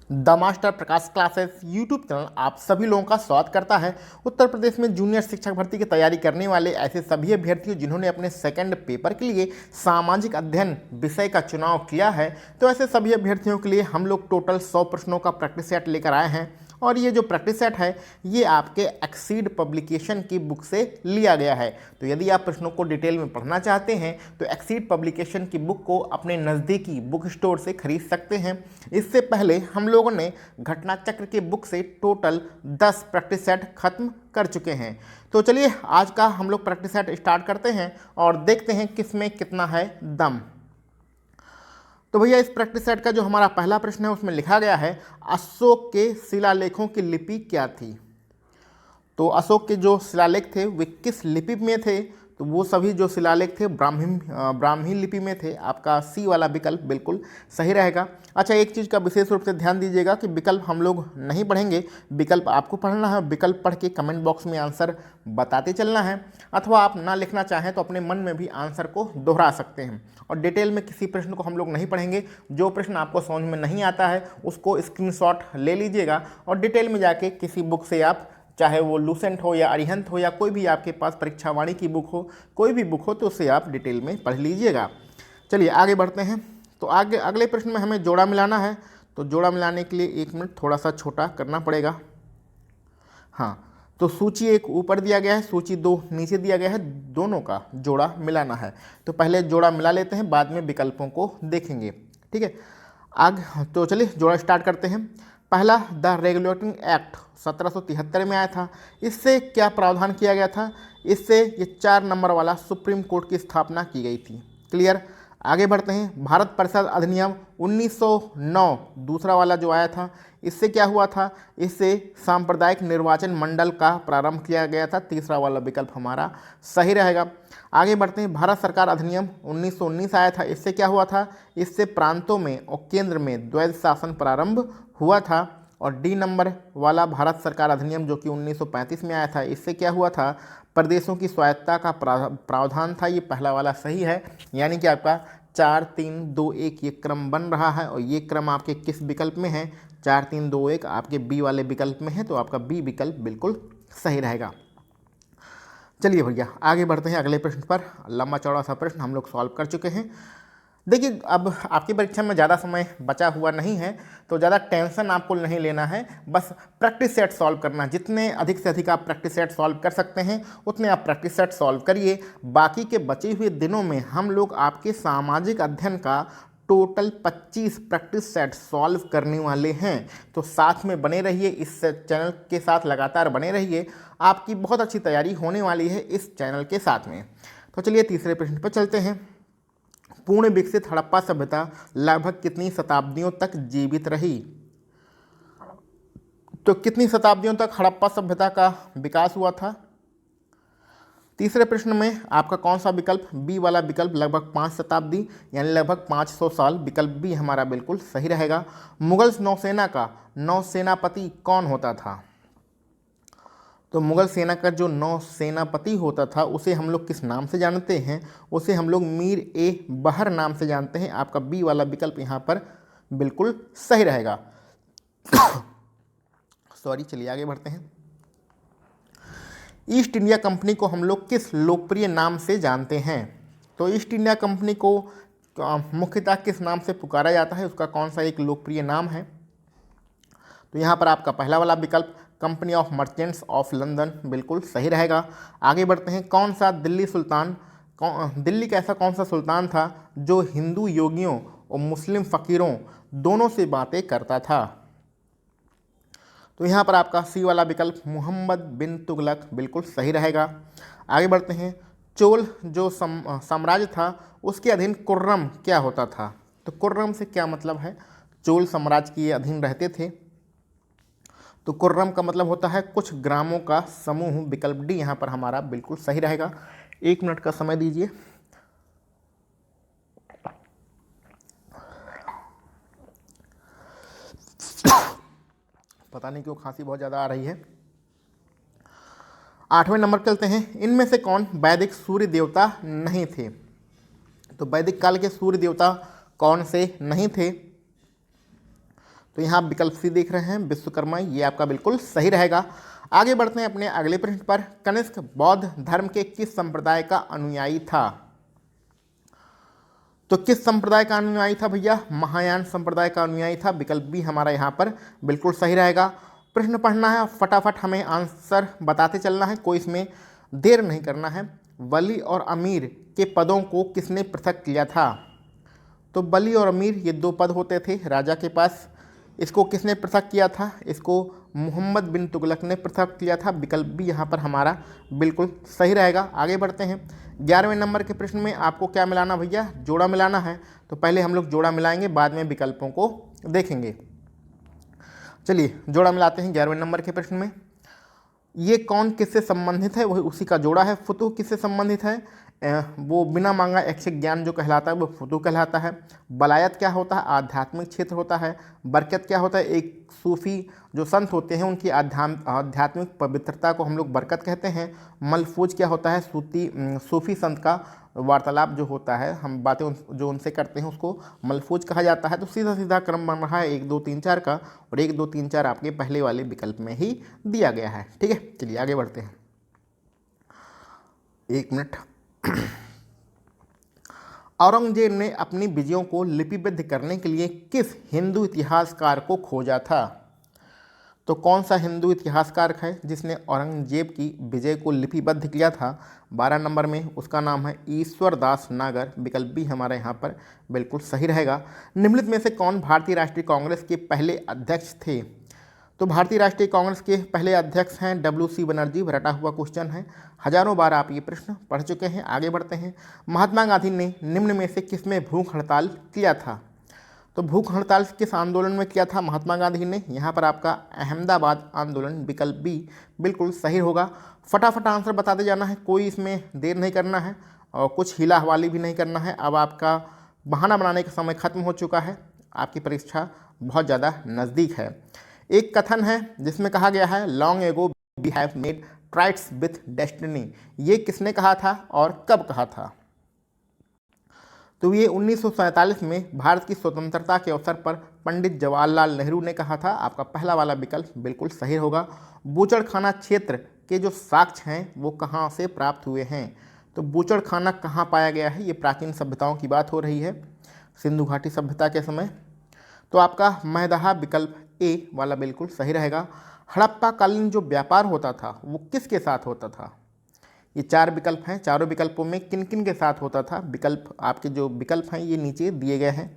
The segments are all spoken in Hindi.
The master Prakash classes YouTube channel आप सभी लोगों का स्वागत करता है। उत्तर प्रदेश में जूनियर शिक्षक भर्ती की तैयारी करने वाले ऐसे सभी अभ्यर्थियों जिन्होंने अपने सेकंड पेपर के लिए सामाजिक अध्ययन विषय का चुनाव किया है, तो ऐसे सभी अभ्यर्थियों के लिए हम लोग टोटल 100 प्रश्नों का प्रैक्टिस सेट लेकर आए हैं। और ये जो प्रैक्टिस सेट है ये आपके एक्सीड पब्लिकेशन की बुक से लिया गया है। तो यदि आप प्रश्नों को डिटेल में पढ़ना चाहते हैं तो एक्सीड पब्लिकेशन की बुक को अपने नज़दीकी बुक स्टोर से खरीद सकते हैं। इससे पहले हम लोगों ने घटना चक्र के बुक से टोटल 10 प्रैक्टिस सेट खत्म कर चुके हैं। तो चलिए आज का हम लोग प्रैक्टिस सेट स्टार्ट करते हैं और देखते हैं किसमें कितना है दम। तो भैया इस प्रैक्टिस सेट का जो हमारा पहला प्रश्न है उसमें लिखा गया है अशोक के शिलालेखों की लिपि क्या थी। तो अशोक के जो शिलालेख थे वे किस लिपि में थे, तो वो सभी जो शिलालेख थे ब्राह्मी लिपि में थे। आपका सी वाला विकल्प बिल्कुल सही रहेगा। अच्छा, एक चीज़ का विशेष रूप से ध्यान दीजिएगा कि विकल्प हम लोग नहीं पढ़ेंगे, विकल्प आपको पढ़ना है। विकल्प पढ़ के कमेंट बॉक्स में आंसर बताते चलना है, अथवा आप ना लिखना चाहें तो अपने मन में भी आंसर को दोहरा सकते हैं। और डिटेल में किसी प्रश्न को हम लोग नहीं पढ़ेंगे। जो प्रश्न आपको समझ में नहीं आता है उसको स्क्रीनशॉट ले लीजिएगा और डिटेल में जाके किसी बुक से आप, चाहे वो लूसेंट हो या अरिहंत हो या कोई भी आपके पास परीक्षा वाणी की बुक हो, कोई भी बुक हो, तो उसे आप डिटेल में पढ़ लीजिएगा। चलिए आगे बढ़ते हैं। तो आगे अगले प्रश्न में हमें जोड़ा मिलाना है। तो जोड़ा मिलाने के लिए 1 मिनट थोड़ा सा छोटा करना पड़ेगा। हाँ, तो सूची 1 ऊपर दिया गया है, सूची 2 नीचे दिया गया है, दोनों का जोड़ा मिलाना है। तो पहले जोड़ा मिला लेते हैं, बाद में विकल्पों को देखेंगे। ठीक है, आगे तो चलिए जोड़ा स्टार्ट करते हैं। पहला, द रेगुलेटिंग एक्ट 1773 में आया था। इससे क्या प्रावधान किया गया था? इससे ये 4 नंबर वाला सुप्रीम कोर्ट की स्थापना की गई थी। क्लियर। आगे बढ़ते हैं। भारत परिषद अधिनियम 1909 दूसरा वाला जो आया था, इससे क्या हुआ था? इससे सांप्रदायिक निर्वाचन मंडल का प्रारंभ किया गया था। तीसरा वाला विकल्प हमारा सही रहेगा। आगे बढ़ते हैं। भारत सरकार अधिनियम 1919 आया था। इससे क्या हुआ था? इससे प्रांतों में और केंद्र में द्वैध शासन प्रारंभ हुआ था। और डी नंबर वाला भारत सरकार अधिनियम जो कि 1935 में आया था, इससे क्या हुआ था? प्रदेशों की स्वायत्तता का प्रावधान था। ये पहला वाला सही है, यानी कि आपका 4 3 2 1 ये क्रम बन रहा है। और ये क्रम आपके किस विकल्प में है? 4 3 2 1 आपके बी वाले विकल्प में है। तो आपका बी विकल्प बिल्कुल सही रहेगा। चलिए भैया आगे बढ़ते हैं अगले प्रश्न पर। लंबा चौड़ा सा प्रश्न हम लोग सॉल्व कर चुके हैं। देखिए, अब आपकी परीक्षा में ज़्यादा समय बचा हुआ नहीं है, तो ज़्यादा टेंशन आपको नहीं लेना है। बस प्रैक्टिस सेट सॉल्व करना। जितने अधिक से अधिक आप प्रैक्टिस सेट सॉल्व कर सकते हैं उतने आप प्रैक्टिस सेट सॉल्व करिए। बाकी के बचे हुए दिनों में हम लोग आपके सामाजिक अध्ययन का टोटल 25 प्रैक्टिस सेट सॉल्व करने वाले हैं। तो साथ में बने रहिए, इस चैनल के साथ लगातार बने रहिए। आपकी बहुत अच्छी तैयारी होने वाली है इस चैनल के साथ में। तो चलिए तीसरे प्रश्न पर चलते हैं। पूर्ण विकसित हड़प्पा सभ्यता लगभग कितनी शताब्दियों तक जीवित रही? तो कितनी शताब्दियों तक हड़प्पा सभ्यता का विकास हुआ था? तीसरे प्रश्न में आपका कौन सा विकल्प? बी वाला विकल्प लगभग 5 शताब्दी यानी लगभग 500 साल। विकल्प बी हमारा बिल्कुल सही रहेगा। मुगल नौसेना का नौसेनापति कौन होता था? तो मुगल सेना का जो नौसेनापति होता था उसे हम लोग किस नाम से जानते हैं? उसे हम लोग मीर ए बहर नाम से जानते हैं। आपका बी वाला विकल्प यहाँ पर बिल्कुल सही रहेगा। सॉरी, चलिए आगे बढ़ते हैं। ईस्ट इंडिया कंपनी को हम लोग किस लोकप्रिय नाम से जानते हैं? तो ईस्ट इंडिया कंपनी को मुख्यतः किस नाम से पुकारा जाता है? उसका कौन सा एक लोकप्रिय नाम है? तो यहाँ पर आपका पहला वाला विकल्प company of merchants of London बिल्कुल सही रहेगा। आगे बढ़ते हैं। कौन सा दिल्ली का ऐसा कौन सा सुल्तान था जो हिंदू योगियों और मुस्लिम फ़कीरों दोनों से बातें करता था? तो यहाँ पर आपका सी वाला विकल्प मोहम्मद बिन तुगलक बिल्कुल सही रहेगा। आगे बढ़ते हैं। चोल जो साम्राज्य था उसके अधीन कुर्रम क्या होता था? तो कुर्रम से क्या मतलब है? चोल साम्राज्य के अधीन रहते थे। तो कुर्रम का मतलब होता है कुछ ग्रामों का समूह। विकल्प डी यहाँ पर हमारा बिल्कुल सही रहेगा। 1 मिनट का समय दीजिए। पता नहीं क्यों खांसी बहुत ज़्यादा आ रही है। 8वें नंबर चलते हैं। इनमें से कौन वैदिक सूर्य देवता नहीं थे? तो वैदिक काल के सूर्य देवता कौन से नहीं थे? तो यहाँ आप विकल्प सी देख रहे हैं विश्वकर्मा, ये आपका बिल्कुल सही रहेगा। आगे बढ़ते हैं अपने अगले प्रश्न पर। कनिष्क बौद्ध धर्म के किस संप्रदाय का अनुयायी था? तो किस संप्रदाय का अनुयायी था भैया? महायान संप्रदाय का अनुयायी था। विकल्प बी हमारा यहाँ पर बिल्कुल सही रहेगा। प्रश्न पढ़ना है, फटाफट हमें आंसर बताते चलना है, कोई इसमें देर नहीं करना है। वली और अमीर के पदों को किसने पृथक किया था? तो वली और अमीर ये दो पद होते थे राजा के पास, इसको किसने पृथक किया था? इसको मोहम्मद बिन तुगलक ने पृथक किया था। विकल्प भी यहाँ पर हमारा बिल्कुल सही रहेगा। आगे बढ़ते हैं। 11वें नंबर के प्रश्न में आपको क्या मिलाना भैया? जोड़ा मिलाना है। तो पहले हम लोग जोड़ा मिलाएंगे, बाद में विकल्पों को देखेंगे। चलिए जोड़ा मिलाते हैं 11वें नंबर के प्रश्न में। ये कौन किससे संबंधित है? वही उसी का जोड़ा है। फुतुह किससे संबंधित है? वो बिना मांगा ऐच्छिक ज्ञान जो कहलाता है वो फुतुह कहलाता है। बलायत क्या होता है? आध्यात्मिक क्षेत्र होता है। बरकत क्या होता है? एक सूफी जो संत होते हैं उनकी आध्यात्मिक पवित्रता को हम लोग बरकत कहते हैं। मलफूज क्या होता है? सूफी संत का वार्तालाप जो होता है, हम बातें जो उनसे करते हैं उसको मलफूज कहा जाता है। तो सीधा सीधा क्रम बन रहा है 1 2 3 4 का, और 1 2 3 4 आपके पहले वाले विकल्प में ही दिया गया है। ठीक है, चलिए आगे बढ़ते हैं। 1 मिनट। औरंगजेब ने अपनी विजयों को लिपिबद्ध करने के लिए किस हिंदू इतिहासकार को खोजा था? तो कौन सा हिंदू इतिहासकार है जिसने औरंगजेब की विजय को लिपिबद्ध किया था? 12 नंबर में उसका नाम है ईश्वर दास नागर। विकल्प भी हमारे यहाँ पर बिल्कुल सही रहेगा। निम्नलिखित में से कौन भारतीय राष्ट्रीय कांग्रेस के पहले अध्यक्ष थे? तो भारतीय राष्ट्रीय कांग्रेस के पहले अध्यक्ष हैं WC बनर्जी। रटा हुआ क्वेश्चन है, हजारों बार आप ये प्रश्न पढ़ चुके हैं। आगे बढ़ते हैं। महात्मा गांधी ने निम्न में से किसमें भूख हड़ताल किया था? तो भूख हड़ताल किस आंदोलन में किया था महात्मा गांधी ने? यहाँ पर आपका अहमदाबाद आंदोलन। विकल्प बी बिल्कुल सही होगा। फटाफट आंसर बताते जाना है, कोई इसमें देर नहीं करना है और कुछ हिला हवाली भी नहीं करना है। अब आपका बहाना बनाने का समय खत्म हो चुका है, आपकी परीक्षा बहुत ज़्यादा नज़दीक है। एक कथन है जिसमें कहा गया है long ago we have made trysts with destiny. ये किसने कहा था और कब कहा था? तो ये 1947 में भारत की स्वतंत्रता के अवसर पर पंडित जवाहरलाल नेहरू ने कहा था। आपका पहला वाला विकल्प बिल्कुल सही होगा। बूचड़खाना क्षेत्र के जो साक्ष्य हैं वो कहाँ से प्राप्त हुए हैं? तो बूचड़खाना कहाँ पाया गया है? ये प्राचीन सभ्यताओं की बात हो रही है, सिंधु घाटी सभ्यता के समय। तो आपका मैदहा विकल्प ए वाला बिल्कुल सही रहेगा। हड़प्पा कालीन जो व्यापार होता था वो किसके साथ होता था? ये 4 विकल्प हैं, चारों विकल्पों में किन किन के साथ होता था? विकल्प आपके जो विकल्प हैं ये नीचे दिए गए हैं।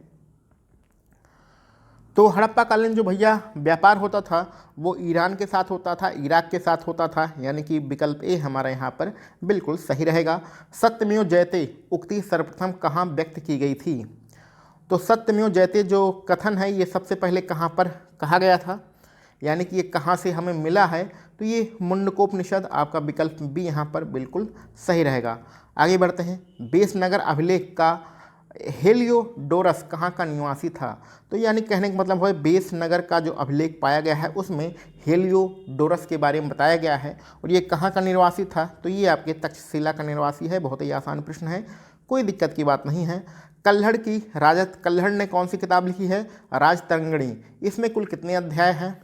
तो हड़प्पा कालीन जो भैया व्यापार होता था वो ईरान के साथ होता था, इराक के साथ होता था, यानी कि विकल्प ए हमारा यहाँ पर बिल्कुल सही रहेगा। सत्यमेव जयते उक्ति सर्वप्रथम कहाँ व्यक्त की गई थी? तो सत्यमेव जयते जो कथन है ये सबसे पहले कहाँ पर कहा गया था, यानी कि ये कहाँ से हमें मिला है? तो ये मुंडकोपनिषद। आपका विकल्प भी यहाँ पर बिल्कुल सही रहेगा। आगे बढ़ते हैं। बेसनगर अभिलेख का हेलियोडोरस कहाँ का निवासी था? तो यानी कहने का मतलब है बेसनगर का जो अभिलेख पाया गया है उसमें हेलियोडोरस के बारे में बताया गया है, और ये कहाँ का निवासी था? तो ये आपके तक्षशिला का निवासी है। बहुत ही आसान प्रश्न है, कोई दिक्कत की बात नहीं है। कल्हड़ की राजत कल्हड़ ने कौन सी किताब लिखी है? राजतरंगिणी। इसमें कुल कितने अध्याय हैं?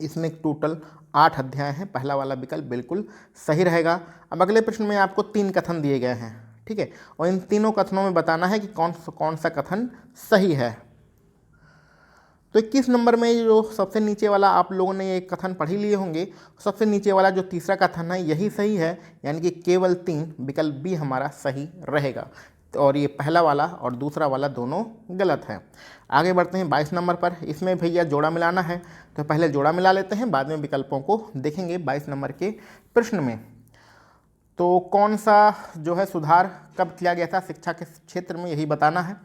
इसमें टोटल 8 अध्याय हैं। पहला वाला विकल्प बिल्कुल सही रहेगा। अब अगले प्रश्न में आपको 3 कथन दिए गए हैं, ठीक है, और इन तीनों कथनों में बताना है कि कौन सा कथन सही है। तो 21 नंबर में जो सबसे नीचे वाला आप लोगों ने ये कथन पढ़ ही लिए होंगे, सबसे नीचे वाला जो तीसरा कथन है यही सही है, यानी कि केवल 3। विकल्प भी हमारा सही रहेगा। और ये पहला वाला और दूसरा वाला दोनों गलत है। आगे बढ़ते हैं 22 नंबर पर। इसमें भैया जोड़ा मिलाना है, तो पहले जोड़ा मिला लेते हैं, बाद में विकल्पों को देखेंगे। 22 नंबर के प्रश्न में तो कौन सा जो है सुधार कब किया गया था शिक्षा के क्षेत्र में, यही बताना है।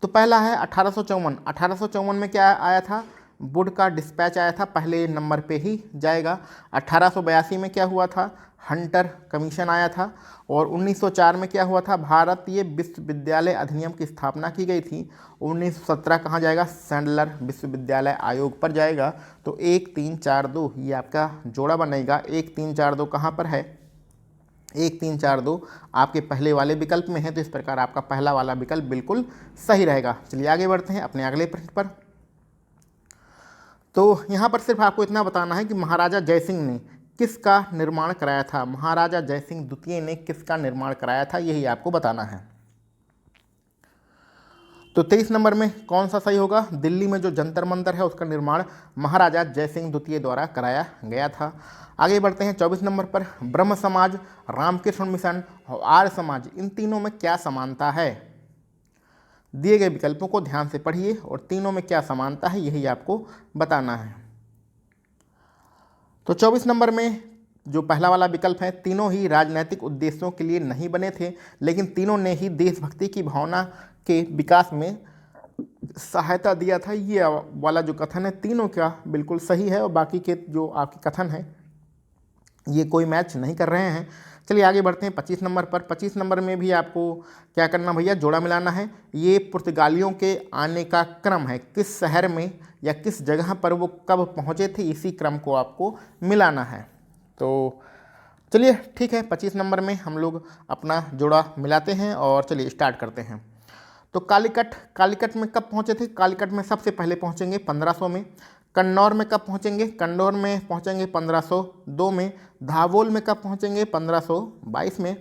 तो पहला है 1854। 1854 में क्या आया था? वुड का डिस्पैच आया था, पहले नंबर पे ही जाएगा। 1882 में क्या हुआ था? हंटर कमीशन आया था। और 1904 में क्या हुआ था? भारतीय विश्वविद्यालय अधिनियम की स्थापना की गई थी। 1917 कहाँ जाएगा? सैंडलर विश्वविद्यालय आयोग पर जाएगा। तो 1 3 4 2 ये आपका जोड़ा बनेगा। 1 3 4 2 कहाँ पर है? 1 3 4 2 आपके पहले वाले विकल्प में है। तो इस प्रकार आपका पहला वाला विकल्प बिल्कुल सही रहेगा। चलिए आगे बढ़ते हैं अपने अगले प्रश्न पर। तो यहाँ पर सिर्फ आपको इतना बताना है कि महाराजा जयसिंह ने किसका निर्माण कराया था, महाराजा जयसिंह द्वितीय ने किसका निर्माण कराया था, यही आपको बताना है। तो 23 नंबर में कौन सा सही होगा, दिल्ली में जो जंतर मंतर है उसका निर्माण महाराजा जयसिंह द्वितीय द्वारा कराया गया था। आगे बढ़ते हैं 24 नंबर पर, ब्रह्म समाज, रामकृष्ण मिशन और आर्य समाज, इन तीनों में क्या समानता है। दिए गए विकल्पों को ध्यान से पढ़िए और तीनों में क्या समानता है यही आपको बताना है। तो 24 नंबर में जो पहला वाला विकल्प है, तीनों ही राजनीतिक उद्देश्यों के लिए नहीं बने थे, लेकिन तीनों ने ही देशभक्ति की भावना के विकास में सहायता दिया था, ये वाला जो कथन है तीनों का बिल्कुल सही है और बाकी के जो आपके कथन हैं ये कोई मैच नहीं कर रहे हैं। चलिए आगे बढ़ते हैं 25 नंबर पर। 25 नंबर में भी आपको क्या करना भैया, जोड़ा मिलाना है। ये पुर्तगालियों के आने का क्रम है, किस शहर में या किस जगह पर वो कब पहुँचे थे, इसी क्रम को आपको मिलाना है। तो चलिए ठीक है, 25 नंबर में हम लोग अपना जोड़ा मिलाते हैं और चलिए स्टार्ट करते हैं। तो कालीकट में कब पहुँचे थे, कालीकट में सबसे पहले पहुँचेंगे 1500 में। कन्नौर में कब पहुँचेंगे, कन्नौर में पहुँचेंगे 1502 में। धावोल में कब पहुँचेंगे 1522 में।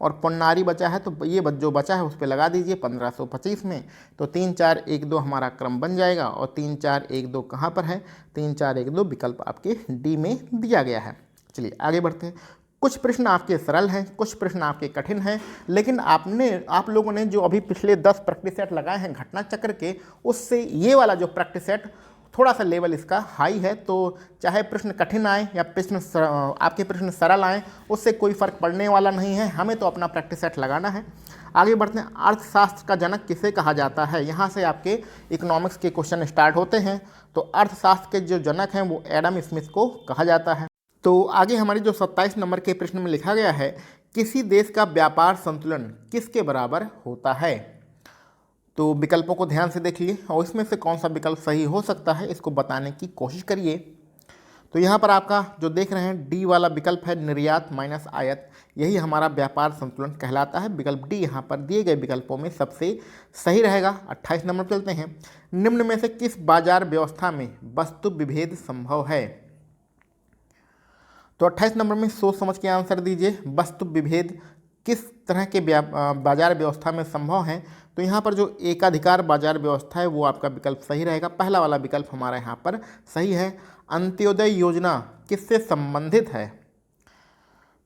और पोन्नारी बचा है तो ये जो बचा है उस पर लगा दीजिए 1525 में। तो 3 4 1 2 हमारा क्रम बन जाएगा और 3 4 1 2 कहाँ पर है, 3 4 1 2 विकल्प आपके डी में दिया गया है। चलिए आगे बढ़ते हैं। कुछ प्रश्न आपके सरल हैं, कुछ प्रश्न आपके कठिन हैं, लेकिन आप लोगों ने जो अभी पिछले 10 प्रैक्टिस सेट लगाए हैं घटना चक्र के, उससे ये वाला जो प्रैक्टिस सेट थोड़ा सा लेवल इसका हाई है। तो चाहे प्रश्न कठिन आए या आपके प्रश्न सरल आए, उससे कोई फर्क पड़ने वाला नहीं है, हमें तो अपना प्रैक्टिस सेट लगाना है। आगे बढ़ते हैं। अर्थशास्त्र का जनक किसे कहा जाता है, यहाँ से आपके इकोनॉमिक्स के क्वेश्चन स्टार्ट होते हैं। तो अर्थशास्त्र के जो जनक हैं वो एडम स्मिथ को कहा जाता है। तो आगे हमारी जो 27 नंबर के प्रश्न में लिखा गया है, किसी देश का व्यापार संतुलन किसके बराबर होता है। तो विकल्पों को ध्यान से देखिए और इसमें से कौन सा विकल्प सही हो सकता है इसको बताने की कोशिश करिए। तो यहाँ पर आपका जो देख रहे हैं डी वाला विकल्प है, निर्यात माइनस आयात, यही हमारा व्यापार संतुलन कहलाता है। विकल्प डी यहाँ पर दिए गए विकल्पों में सबसे सही रहेगा। 28 नंबर चलते हैं। निम्न में से किस बाजार व्यवस्था में वस्तु विभेद संभव है। तो 28 नंबर में सोच समझ के आंसर दीजिए, वस्तु विभेद किस तरह के बाजार व्यवस्था में संभव है। तो यहाँ पर जो एकाधिकार बाजार व्यवस्था है वो आपका विकल्प सही रहेगा, पहला वाला विकल्प हमारा यहाँ पर सही है। अंत्योदय योजना किससे संबंधित है।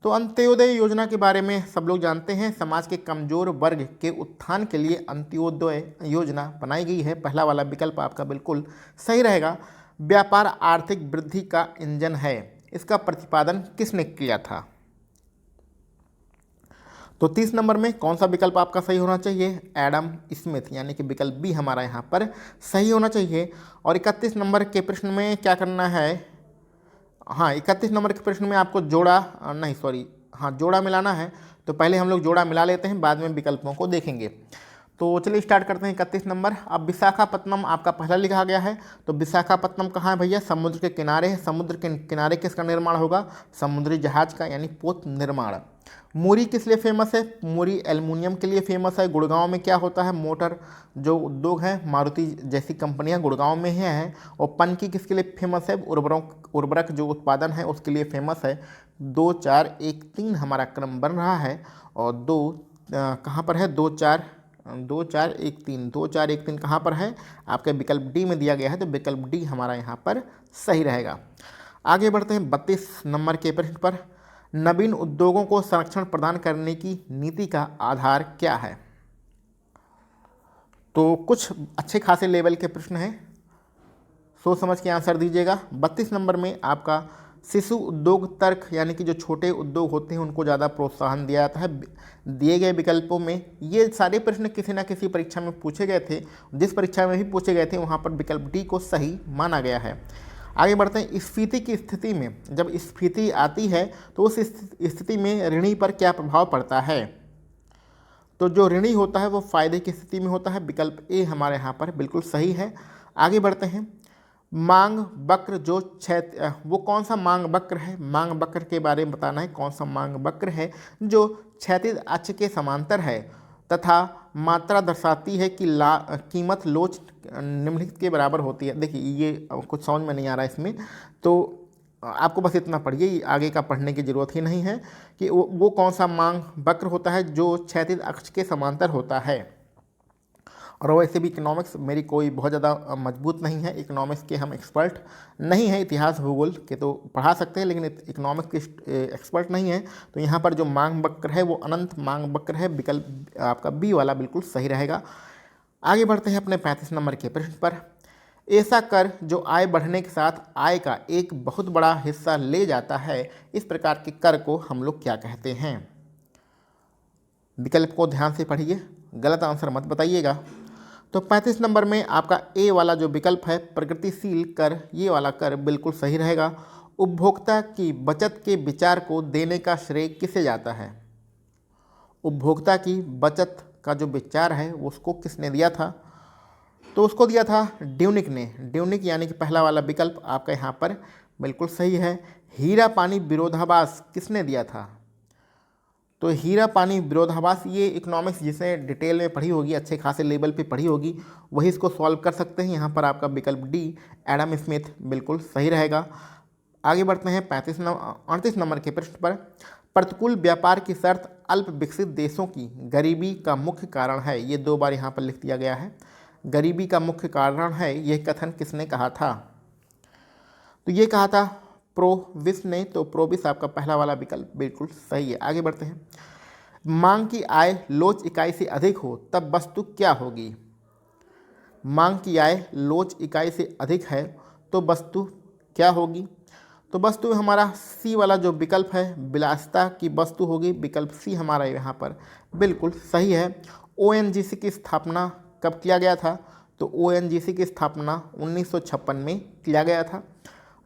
तो अंत्योदय योजना के बारे में सब लोग जानते हैं, समाज के कमजोर वर्ग के उत्थान के लिए अंत्योदय योजना बनाई गई है, पहला वाला विकल्प आपका बिल्कुल सही रहेगा। व्यापार आर्थिक वृद्धि का इंजन है, इसका प्रतिपादन किसने किया था। तो 30 नंबर में कौन सा विकल्प आपका सही होना चाहिए, एडम स्मिथ, यानी कि विकल्प बी हमारा यहाँ पर सही होना चाहिए। और 31 नंबर के प्रश्न में क्या करना है, हाँ 31 नंबर के प्रश्न में आपको जोड़ा मिलाना है। तो पहले हम लोग जोड़ा मिला लेते हैं, बाद में विकल्पों को देखेंगे। तो चलिए स्टार्ट करते हैं 31 नंबर। अब विशाखापत्तनम आपका पहला लिखा गया है। तो विशाखापत्तनम कहाँ है भैया, समुद्र के किनारे है। समुद्र के किनारे किसका निर्माण होगा, समुद्री जहाज का, यानी पोत निर्माण। मुरी किस लिए फेमस है, मुरी एल्युमिनियम के लिए फेमस है। गुड़गांव में क्या होता है, मोटर जो उद्योग है, मारुति जैसी कंपनियां गुड़गांव में ही हैं। और पनकी किसके लिए फेमस है, उर्वरक जो उत्पादन है उसके लिए फेमस है। 2 4 1 3 हमारा क्रम बन रहा है और कहाँ पर है, 2 4 1 3 कहाँ पर है, आपके विकल्प डी में दिया गया है। तो विकल्प डी हमारा यहाँ पर सही रहेगा। आगे बढ़ते हैं 32 नंबर के प्रश्न पर। नवीन उद्योगों को संरक्षण प्रदान करने की नीति का आधार क्या है। तो कुछ अच्छे खासे लेवल के प्रश्न हैं, सोच समझ के आंसर दीजिएगा। 32 नंबर में आपका शिशु उद्योग तर्क, यानी कि जो छोटे उद्योग होते हैं उनको ज़्यादा प्रोत्साहन दिया जाता है। दिए गए विकल्पों में ये सारे प्रश्न किसी न किसी परीक्षा में पूछे गए थे, जिस परीक्षा में भी पूछे गए थे वहाँ पर विकल्प डी को सही माना गया है। आगे बढ़ते हैं। स्फीति की स्थिति में, जब स्फीति आती है तो उस स्थिति में ऋणी पर क्या प्रभाव पड़ता है। तो जो ऋणी होता है वो फायदे की स्थिति में होता है, विकल्प ए हमारे यहाँ पर बिल्कुल सही है। आगे बढ़ते हैं। मांग वक्र जो वो कौन सा मांग वक्र है, मांग वक्र के बारे में बताना है, कौन सा मांग वक्र है जो क्षैतिज अक्ष के समांतर है। तथा मात्रा दर्शाती है कि कीमत लोच निम्नलिखित के बराबर होती है। देखिए ये कुछ समझ में नहीं आ रहा है इसमें, तो आपको बस इतना पढ़िए, आगे का पढ़ने की ज़रूरत ही नहीं है कि वो कौन सा मांग वक्र होता है जो क्षैतिज अक्ष के समांतर होता है। और वैसे भी इकोनॉमिक्स मेरी कोई बहुत ज़्यादा मजबूत नहीं है, इकोनॉमिक्स के हम एक्सपर्ट नहीं हैं, इतिहास भूगोल के तो पढ़ा सकते हैं लेकिन इकोनॉमिक्स के एक्सपर्ट नहीं है। तो यहाँ पर जो मांग वक्र है वो अनंत मांग वक्र है, विकल्प आपका बी वाला बिल्कुल सही रहेगा। आगे बढ़ते हैं अपने 35 नंबर के प्रश्न पर। ऐसा कर जो आय बढ़ने के साथ आय का एक बहुत बड़ा हिस्सा ले जाता है, इस प्रकार के कर को हम लोग क्या कहते हैं? विकल्प को ध्यान से पढ़िए, गलत आंसर मत बताइएगा। तो 35 नंबर में आपका ए वाला जो विकल्प है प्रगतिशील कर, ये वाला कर बिल्कुल सही रहेगा। उपभोक्ता की बचत के विचार को देने का श्रेय किसे जाता है? उपभोक्ता की बचत का जो विचार है उसको किसने दिया था? तो उसको दिया था ड्यूनिक ने। ड्यूनिक यानी कि पहला वाला विकल्प आपका यहाँ पर बिल्कुल सही है। हीरा पानी विरोधाभास किसने दिया था? तो हीरा पानी विरोधाभास ये इकोनॉमिक्स जिसे डिटेल में पढ़ी होगी, अच्छे खासे लेवल पे पढ़ी होगी, वही इसको सॉल्व कर सकते हैं। यहाँ पर आपका विकल्प डी एडम स्मिथ बिल्कुल सही रहेगा। आगे बढ़ते हैं 38 नंबर के प्रश्न पर। प्रतिकूल व्यापार की शर्त अल्प विकसित देशों की गरीबी का मुख्य कारण है, ये 2 बार यहाँ पर लिख दिया गया है। गरीबी का मुख्य कारण है, यह कथन किसने कहा था? तो ये कहा था प्रोविस ने। तो प्रोविस आपका पहला वाला विकल्प बिल्कुल सही है। आगे बढ़ते हैं। मांग की आय लोच इकाई से अधिक हो तब वस्तु क्या होगी? मांग की आय लोच इकाई से अधिक है तो वस्तु क्या होगी? तो वस्तु हमारा सी वाला जो विकल्प है विलासिता की वस्तु होगी, विकल्प सी हमारा यहाँ पर बिल्कुल सही है। ओएनजीसी की स्थापना कब किया गया था? तो ओएनजीसी की स्थापना 1956 में किया गया था।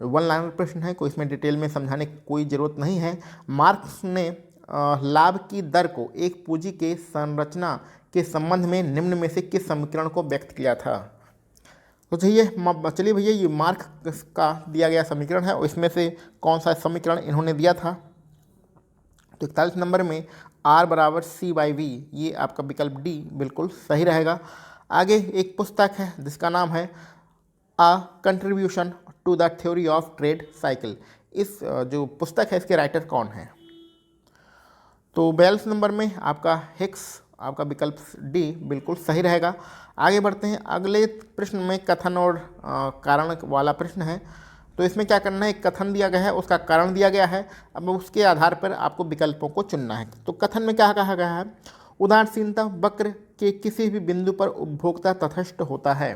1 लाइन प्रश्न है, कोई इसमें डिटेल में समझाने की कोई ज़रूरत नहीं है। मार्क्स ने लाभ की दर को एक पूंजी के संरचना के संबंध में निम्न में से किस समीकरण को व्यक्त किया था? तो चलिए भैया ये मार्क्स का दिया गया समीकरण है और इसमें से कौन सा समीकरण इन्होंने दिया था? तो 41 नंबर में R बराबर C/V, ये आपका विकल्प डी बिल्कुल सही रहेगा। आगे एक पुस्तक है जिसका नाम है a contribution to the theory of trade cycle. इस जो पुस्तक है इसके राइटर कौन है? तो 42 नंबर में आपका हिक्स, आपका विकल्प डी बिल्कुल सही रहेगा। आगे बढ़ते हैं अगले प्रश्न में कथन और कारण वाला प्रश्न है। तो इसमें क्या करना है, एक कथन दिया गया है, उसका कारण दिया गया है, अब उसके आधार पर आपको विकल्पों को चुनना है। तो कथन में क्या कहा गया है? उदासीनता वक्र के किसी भी बिंदु पर उपभोक्ता तटस्थ होता है।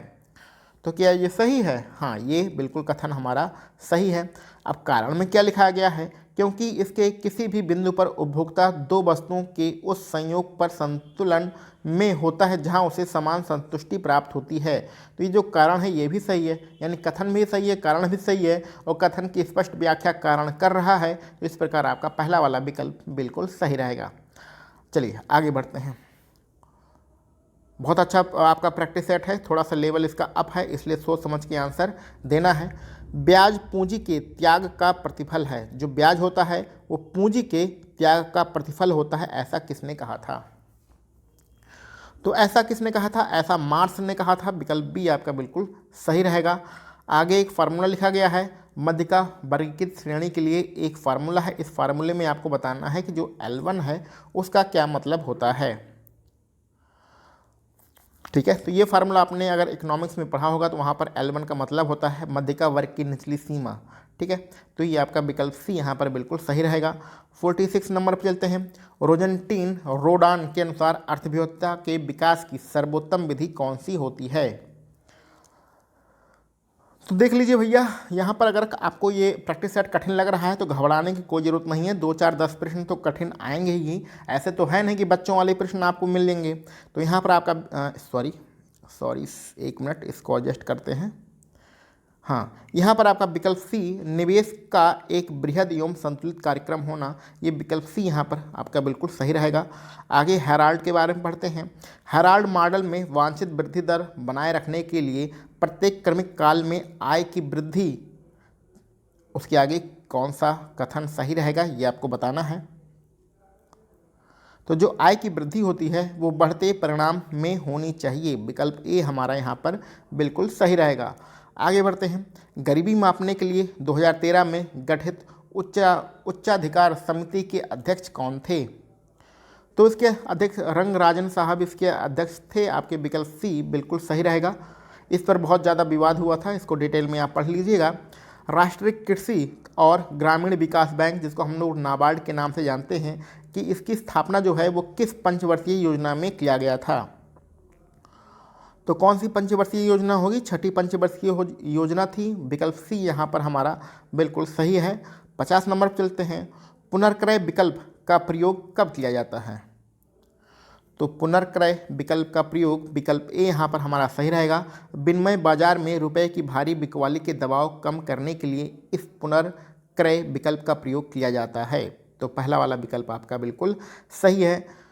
तो क्या ये सही है? हाँ, ये बिल्कुल कथन हमारा सही है। अब कारण में क्या लिखा गया है? क्योंकि इसके किसी भी बिंदु पर उपभोक्ता 2 वस्तुओं के उस संयोग पर संतुलन में होता है जहां उसे समान संतुष्टि प्राप्त होती है। तो ये जो कारण है ये भी सही है, यानी कथन भी सही है, कारण भी सही है, और कथन की स्पष्ट व्याख्या कारण कर रहा है। तो इस प्रकार आपका पहला वाला विकल्प बिल्कुल सही रहेगा। चलिए आगे बढ़ते हैं। बहुत अच्छा आपका प्रैक्टिस सेट है, थोड़ा सा लेवल इसका अप है, इसलिए सोच समझ के आंसर देना है। ब्याज पूंजी के त्याग का प्रतिफल है। जो ब्याज होता है वो पूंजी के त्याग का प्रतिफल होता है, ऐसा किसने कहा था? तो ऐसा किसने कहा था? ऐसा मार्क्स ने कहा था। विकल्प बी आपका बिल्कुल सही रहेगा। आगे एक फार्मूला लिखा गया है, मध्यिका वर्गीकृत श्रेणी के लिए एक फार्मूला है। इस फार्मूले में आपको बताना है कि जो L1 है उसका क्या मतलब होता है। ठीक है, तो ये फार्मूला आपने अगर इकोनॉमिक्स में पढ़ा होगा तो वहाँ पर L1 का मतलब होता है मध्यिका वर्ग की निचली सीमा। ठीक है, तो ये आपका विकल्प सी यहाँ पर बिल्कुल सही रहेगा। 46 नंबर पर चलते हैं। रोजेंटीन रोडान के अनुसार अर्थव्यवस्था के विकास की सर्वोत्तम विधि कौन सी होती है? तो देख लीजिए भैया, यहाँ पर अगर आपको ये प्रैक्टिस सेट कठिन लग रहा है तो घबराने की कोई ज़रूरत नहीं है। 2 4 10 प्रश्न तो कठिन आएंगे ही, ऐसे तो है नहीं कि बच्चों वाले प्रश्न आपको मिल लेंगे। तो यहाँ पर आपका सॉरी 1 मिनट, इसको एडजस्ट करते हैं। हाँ, यहाँ पर आपका विकल्प सी निवेश का एक बृहद एवं संतुलित कार्यक्रम होना, ये विकल्प सी यहाँ पर आपका बिल्कुल सही रहेगा। आगे हेराल्ड के बारे में पढ़ते हैं। हेराल्ड मॉडल में वांछित वृद्धि दर बनाए रखने के लिए प्रत्येक क्रमिक काल में आय की वृद्धि, उसके आगे कौन सा कथन सही रहेगा ये आपको बताना है। तो जो आय की वृद्धि होती है वो बढ़ते परिणाम में होनी चाहिए। विकल्प ए हमारा यहाँ पर बिल्कुल सही रहेगा। आगे बढ़ते हैं। गरीबी मापने के लिए 2013 में गठित उच्चाधिकार समिति के अध्यक्ष कौन थे? तो इसके अध्यक्ष रंगराजन साहब इसके अध्यक्ष थे। आपके विकल्प सी बिल्कुल सही रहेगा। इस पर बहुत ज़्यादा विवाद हुआ था, इसको डिटेल में आप पढ़ लीजिएगा। राष्ट्रीय कृषि और ग्रामीण विकास बैंक, जिसको हम लोग नाबार्ड के नाम से जानते हैं, कि इसकी स्थापना जो है वो किस पंचवर्षीय योजना में किया गया था? तो कौन सी पंचवर्षीय योजना होगी? छठी पंचवर्षीय योजना थी। विकल्प सी यहाँ पर हमारा बिल्कुल सही है। 50 नंबर पर चलते हैं। पुनर्क्रय विकल्प का प्रयोग कब किया जाता है? तो पुनर्क्रय विकल्प का प्रयोग विकल्प ए यहाँ पर हमारा सही रहेगा। विनिमय बाजार में रुपए की भारी बिकवाली के दबाव कम करने के लिए इस पुनर्क्रय विकल्प का प्रयोग किया जाता है। तो पहला वाला विकल्प आपका बिल्कुल सही है।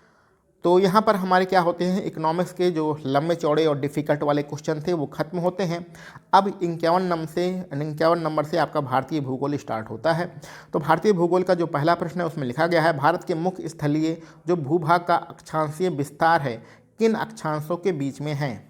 तो यहाँ पर हमारे क्या होते हैं, इकोनॉमिक्स के जो लंबे चौड़े और डिफ़िकल्ट वाले क्वेश्चन थे वो खत्म होते हैं। अब 51 नंबर से आपका भारतीय भूगोल स्टार्ट होता है। तो भारतीय भूगोल का जो पहला प्रश्न है उसमें लिखा गया है, भारत के मुख्य स्थलीय जो भूभाग का अक्षांशीय विस्तार है किन अक्षांशों के बीच में है?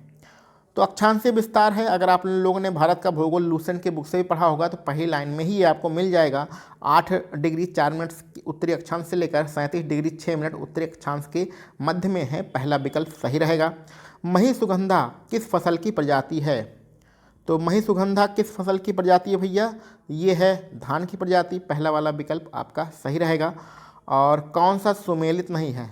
तो अक्षांशीय विस्तार है, अगर आप लोगों ने भारत का भूगोल लूसेंट के बुक से भी पढ़ा होगा तो पहली लाइन में ही ये आपको मिल जाएगा। 8 डिग्री 4 मिनट उत्तरी अक्षांश से लेकर 37 डिग्री 6 मिनट उत्तरी अक्षांश के मध्य में है। पहला विकल्प सही रहेगा। महिसुगंधा किस फसल की प्रजाति है? तो महिसुगंधा किस फसल की प्रजाति है भैया? ये है धान की प्रजाति। पहला वाला विकल्प आपका सही रहेगा। और कौन सा सुमेलित नहीं है,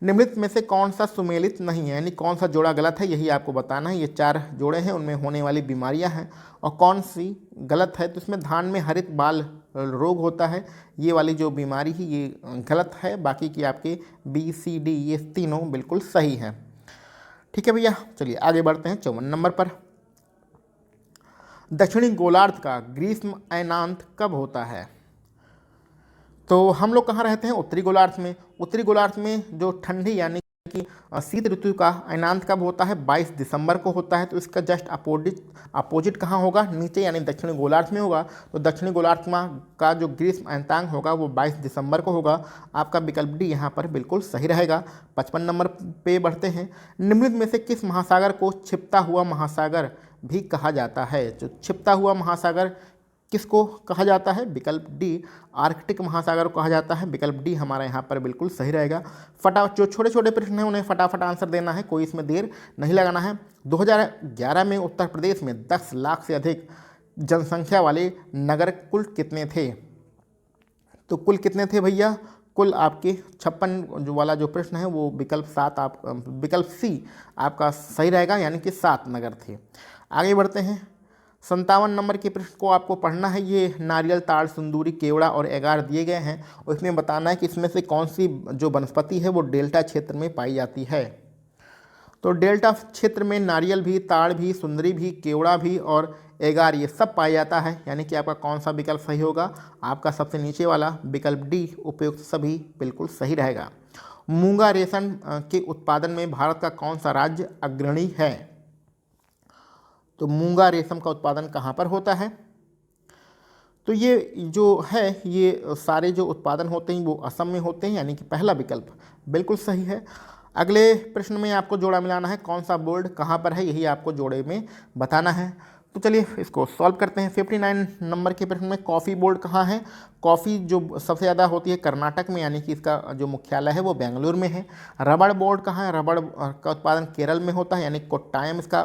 निम्नलिखित में से कौन सा सुमेलित नहीं है, यानी कौन सा जोड़ा गलत है, यही आपको बताना है। ये 4 जोड़े हैं, उनमें होने वाली बीमारियां हैं और कौन सी गलत है। तो इसमें धान में हरित बाल रोग होता है, ये वाली जो बीमारी है ये गलत है। बाकी की आपके बी सी डी ये तीनों बिल्कुल सही हैं। ठीक है भैया, चलिए आगे बढ़ते हैं 54 नंबर पर। दक्षिणी गोलार्ध का ग्रीष्म अयनांत कब होता है? तो हम लोग कहाँ रहते हैं? उत्तरी गोलार्ध में। उत्तरी गोलार्ध में जो ठंडी यानी कि शीत ऋतु का अयनांत कब होता है? 22 दिसंबर को होता है। तो इसका जस्ट अपोजिट कहाँ होगा? नीचे, यानी दक्षिणी गोलार्ध में होगा। तो दक्षिणी गोलार्ध का जो ग्रीष्म अयनांत होगा वो 22 दिसंबर को होगा। आपका विकल्प डी यहाँ पर बिल्कुल सही रहेगा। 55 नंबर पे बढ़ते हैं। निम्नलिखित में से किस महासागर को छिपता हुआ महासागर भी कहा जाता है? जो छिपता हुआ महासागर किसको कहा जाता है? विकल्प डी आर्कटिक महासागर को कहा जाता है। विकल्प डी हमारा यहाँ पर बिल्कुल सही रहेगा। जो छोटे छोटे प्रश्न हैं उन्हें फटाफट आंसर देना है, कोई इसमें देर नहीं लगाना है। 2011 में उत्तर प्रदेश में 10 लाख से अधिक जनसंख्या वाले नगर कुल कितने थे? तो कुल कितने थे भैया? कुल आपके 56 वाला जो प्रश्न है वो विकल्प सी आपका सही रहेगा, यानी कि 7 नगर थे। आगे बढ़ते हैं। 57 नंबर के प्रश्न को आपको पढ़ना है। ये नारियल, ताड़, सिंदूरी, केवड़ा और एगार दिए गए हैं और इसमें बताना है कि इसमें से कौन सी जो वनस्पति है वो डेल्टा क्षेत्र में पाई जाती है। तो डेल्टा क्षेत्र में नारियल भी, ताड़ भी, सुंदरी भी, केवड़ा भी और एगार ये सब पाया जाता है, यानी कि आपका कौन सा विकल्प सही होगा? आपका सबसे नीचे वाला विकल्प डी उपयुक्त सभी बिल्कुल सही रहेगा। मूंगा रेशम के उत्पादन में भारत का कौन सा राज्य अग्रणी है? तो मूंगा रेशम का उत्पादन कहाँ पर होता है? तो ये जो है ये सारे जो उत्पादन होते हैं वो असम में होते हैं, यानी कि पहला विकल्प बिल्कुल सही है। अगले प्रश्न में आपको जोड़ा मिलाना है, कौन सा बोर्ड कहाँ पर है यही आपको जोड़े में बताना है। तो चलिए इसको सॉल्व करते हैं। 59 नंबर के प्रश्न में कॉफ़ी बोर्ड कहाँ है? कॉफ़ी जो सबसे ज़्यादा होती है कर्नाटक में, यानी कि इसका जो मुख्यालय है वो बेंगलुरु में है। रबड़ बोर्ड कहाँ है? रबड़ का उत्पादन केरल में होता है, यानी कोट्टायम इसका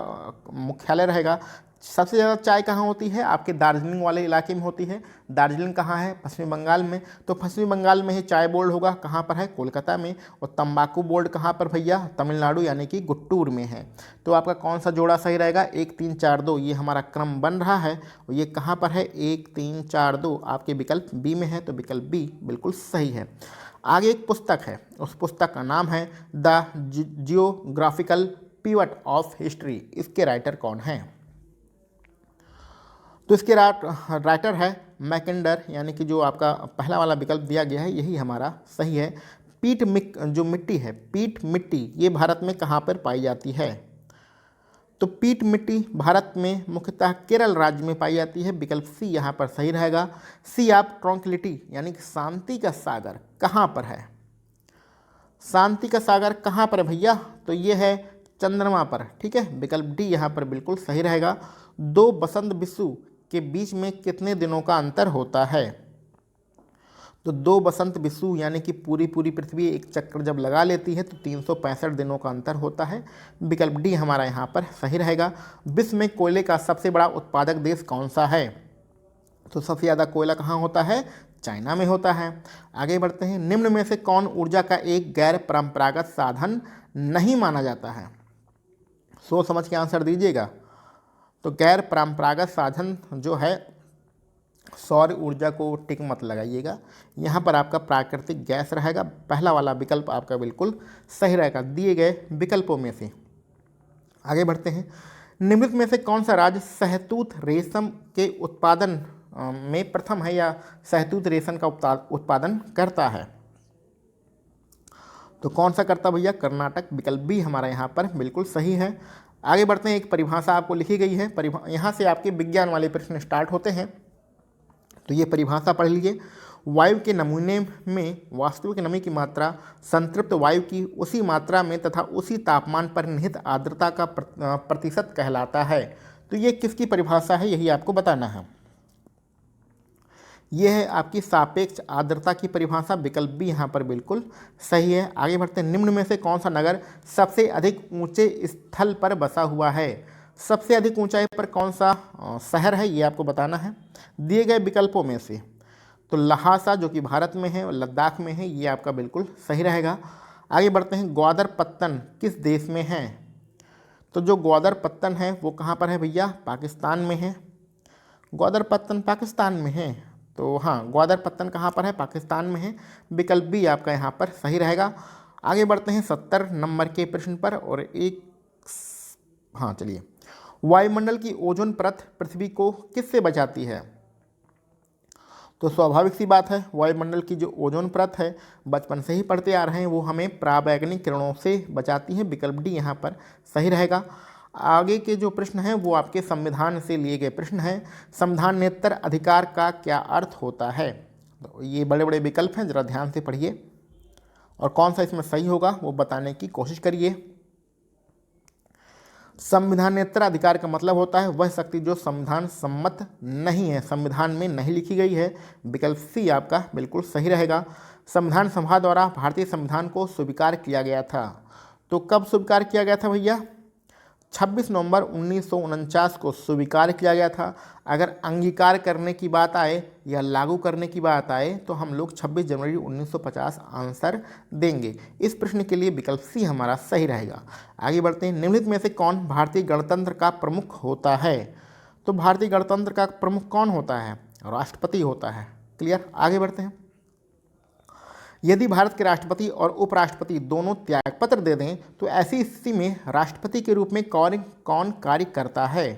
मुख्यालय रहेगा। सबसे ज़्यादा चाय कहाँ होती है? आपके दार्जिलिंग वाले इलाके में होती है। दार्जिलिंग कहाँ है? पश्चिमी बंगाल में। तो पश्चिमी बंगाल में ही चाय बोर्ड होगा, कहाँ पर है? कोलकाता में। और तंबाकू बोर्ड कहाँ पर भैया? तमिलनाडु, यानी कि गुट्टूर में है। तो आपका कौन सा जोड़ा सही रहेगा? 1 3 4 2 ये हमारा क्रम बन रहा है और ये कहाँ पर है? 1 3 4 2 आपके विकल्प बी में है, तो विकल्प बी बिल्कुल सही है। आगे एक पुस्तक है, उस पुस्तक का नाम है the geographical pivot of history. इसके राइटर कौन हैं? तो इसके राइटर है मैकेंडर, यानी कि जो आपका पहला वाला विकल्प दिया गया है यही हमारा सही है। जो मिट्टी है, पीट मिट्टी, ये भारत में कहाँ पर पाई जाती है? तो पीट मिट्टी भारत में मुख्यतः केरल राज्य में पाई जाती है। विकल्प सी यहाँ पर सही रहेगा। सी आप ट्रॉन्क्विलिटी, यानी कि शांति का सागर कहाँ पर है? शांति का सागर कहाँ पर है भैया? तो ये है चंद्रमा पर। ठीक है, विकल्प डी यहाँ पर बिल्कुल सही रहेगा। दो बसंत विषु के बीच में कितने दिनों का अंतर होता है? तो दो बसंत विषु यानी कि पूरी पृथ्वी एक चक्कर जब लगा लेती है तो 365 दिनों का अंतर होता है। विकल्प डी हमारा यहाँ पर सही रहेगा। विश्व में कोयले का सबसे बड़ा उत्पादक देश कौन सा है? तो सबसे ज़्यादा कोयला कहाँ होता है? चाइना में होता है। आगे बढ़ते हैं, निम्न में से कौन ऊर्जा का एक गैर परंपरागत साधन नहीं माना जाता है? सोच समझ के आंसर दीजिएगा। तो गैर परंपरागत साधन जो है, सौर ऊर्जा को टिक मत लगाइएगा, यहाँ पर आपका प्राकृतिक गैस रहेगा। पहला वाला विकल्प आपका बिल्कुल सही रहेगा दिए गए विकल्पों में से। आगे बढ़ते हैं, निम्नलिखित में से कौन सा राज्य शहतूत रेशम के उत्पादन में प्रथम है या शहतूत रेशम का उत्पादन करता है? तो कौन सा करता भैया? कर्नाटक। विकल्प बी हमारा यहाँ पर बिल्कुल सही है। आगे बढ़ते हैं, एक परिभाषा आपको लिखी गई है। यहाँ से आपके विज्ञान वाले प्रश्न स्टार्ट होते हैं, तो ये परिभाषा पढ़ लीजिए। वायु के नमूने में वास्तविक नमी की मात्रा संतृप्त वायु की उसी मात्रा में तथा उसी तापमान पर निहित आर्द्रता का प्रतिशत कहलाता है। तो ये किसकी परिभाषा है, यही आपको बताना है। यह है आपकी सापेक्ष आर्द्रता की परिभाषा। विकल्प भी यहाँ पर बिल्कुल सही है। आगे बढ़ते हैं, निम्न में से कौन सा नगर सबसे अधिक ऊंचे स्थल पर बसा हुआ है? सबसे अधिक ऊंचाई पर कौन सा शहर है, ये आपको बताना है दिए गए विकल्पों में से। तो लहासा जो कि भारत में है और लद्दाख में है, ये आपका बिल्कुल सही रहेगा। आगे बढ़ते हैं, ग्वादर पत्तन किस देश में है? तो जो ग्वादर पत्तन है वो कहाँ पर है भैया? पाकिस्तान में है। ग्वादर पत्तन पाकिस्तान में है, तो हाँ, ग्वादर पत्तन कहाँ पर है? पाकिस्तान में है। विकल्प भी आपका यहाँ पर सही रहेगा। आगे बढ़ते हैं 70 नंबर के प्रश्न पर, और हाँ चलिए, वायुमंडल की ओजोन परत पृथ्वी को किससे बचाती है? तो स्वाभाविक सी बात है, वायुमंडल की जो ओजोन परत है, बचपन से ही पढ़ते आ रहे हैं, वो हमें पराबैंगनी किरणों से बचाती है। विकल्प डी यहाँ पर सही रहेगा। आगे के जो प्रश्न हैं वो आपके संविधान से लिए गए प्रश्न हैं। संविधानेतर अधिकार का क्या अर्थ होता है? तो ये बड़े बड़े विकल्प हैं, जरा ध्यान से पढ़िए और कौन सा इसमें सही होगा वो बताने की कोशिश करिए। संविधानेतर अधिकार का मतलब होता है वह शक्ति जो संविधान सम्मत नहीं है, संविधान में नहीं लिखी गई है। विकल्प सी आपका बिल्कुल सही रहेगा। संविधान सभा द्वारा भारतीय संविधान को स्वीकार किया गया था। तो कब स्वीकार किया गया था भैया? 26 नवंबर 1949 को स्वीकार किया गया था। अगर अंगीकार करने की बात आए या लागू करने की बात आए तो हम लोग 26 जनवरी 1950 आंसर देंगे। इस प्रश्न के लिए विकल्प सी हमारा सही रहेगा। आगे बढ़ते हैं, निम्नलिखित में से कौन भारतीय गणतंत्र का प्रमुख होता है? तो भारतीय गणतंत्र का प्रमुख कौन होता है? राष्ट्रपति होता है। क्लियर। आगे बढ़ते हैं, यदि भारत के राष्ट्रपति और उपराष्ट्रपति दोनों त्यागपत्र दे दें तो ऐसी स्थिति में राष्ट्रपति के रूप में कौन कार्य करता है?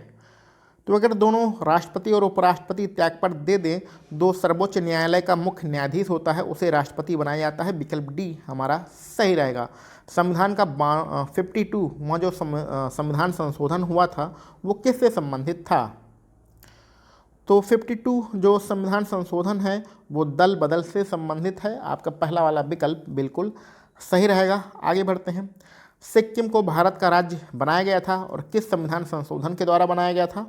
तो अगर दोनों राष्ट्रपति और उपराष्ट्रपति त्यागपत्र दे दें, दो सर्वोच्च न्यायालय का मुख्य न्यायाधीश होता है, उसे राष्ट्रपति बनाया जाता है। विकल्प डी हमारा सही रहेगा। संविधान का 52वां जो संविधान संशोधन हुआ था वो किससे संबंधित था? तो 52 जो संविधान संशोधन है वो दल बदल से संबंधित है। आपका पहला वाला विकल्प बिल्कुल सही रहेगा। आगे बढ़ते हैं, सिक्किम को भारत का राज्य बनाया गया था और किस संविधान संशोधन के द्वारा बनाया गया था?